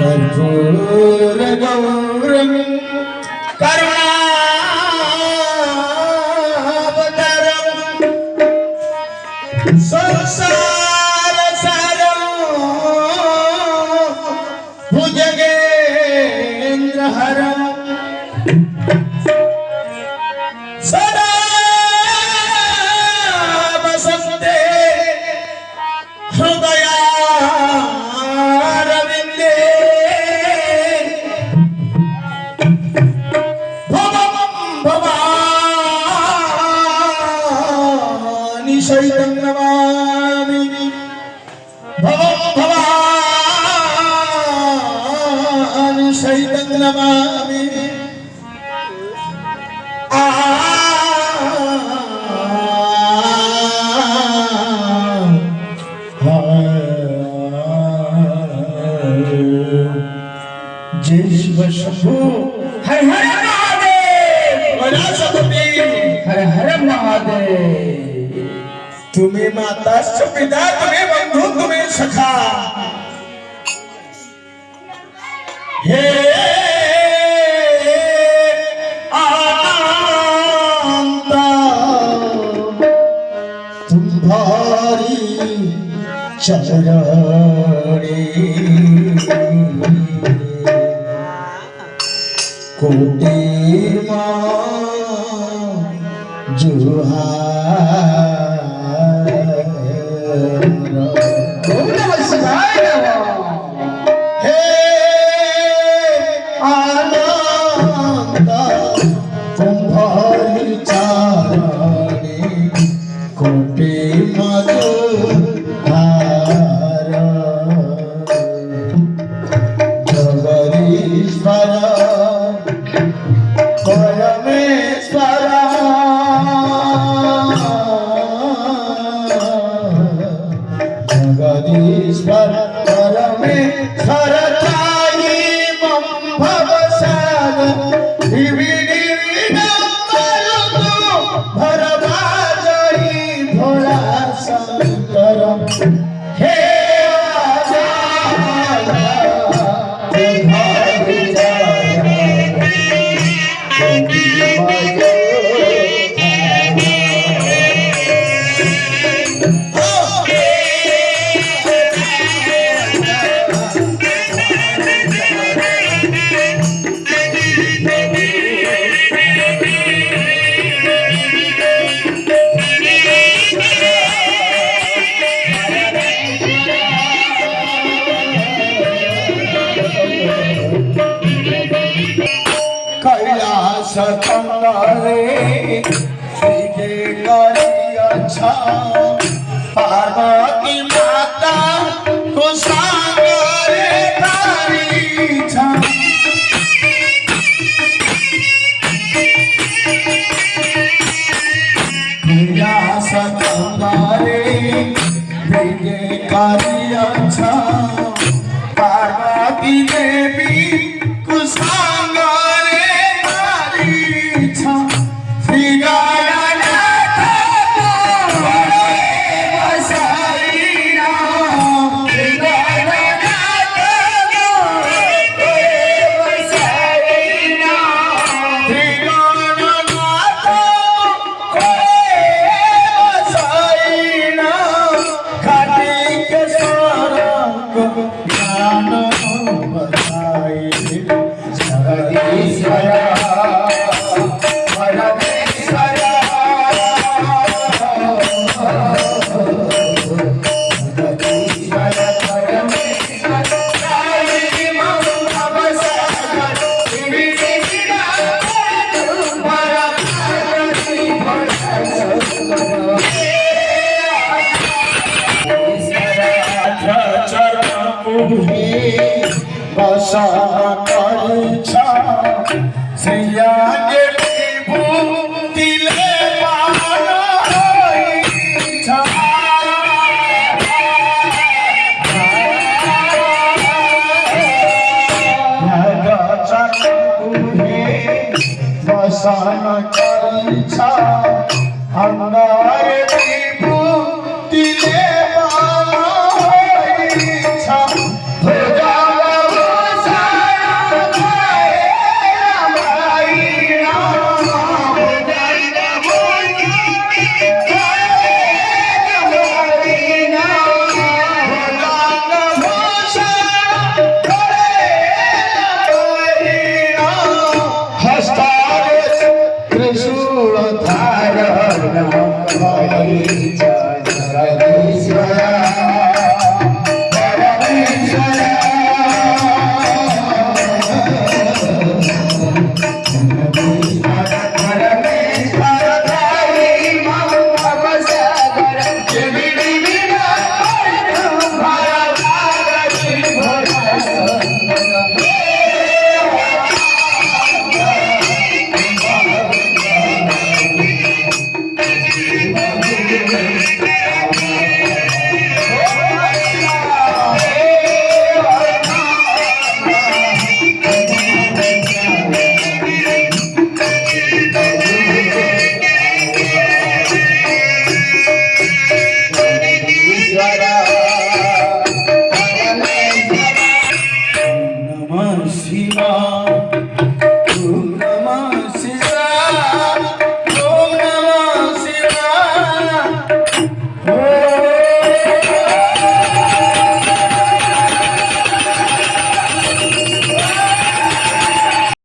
कर्पूर गौरम करुणावतारम संसार सारम भुजगेन्द्र हरम सदा वसन्ते हृदयारविन्दे भवानि शैतं नमामि भवानि शैतं नमामि जय शिव शंभू हर हर महादेव वनस्पति हर हर महादेव। तुम्हें माता पिता तुम्हें बंधु तुम्हें सखा हे आनंदा तुम्हारी चरणे कोटि जुहार हे आनंद तुम्हारी चरणे कोटि जुहार जगदीश्वर परमेश्वर जगदीश्वर परमेश्वर त्राहि मम भवसागर भरभाजहि भोला शंकर हे कैलाश कंगरे अच्छा पार्वती माता को सागरे तारी छा कैलाश कंगरे अच्छा पार्वती देवी को बसा करिछा सैया के विभूति ले पाना होइछा बसा करिछा अंगार विभूतिले बाला इच्छा त्रिशूल धारण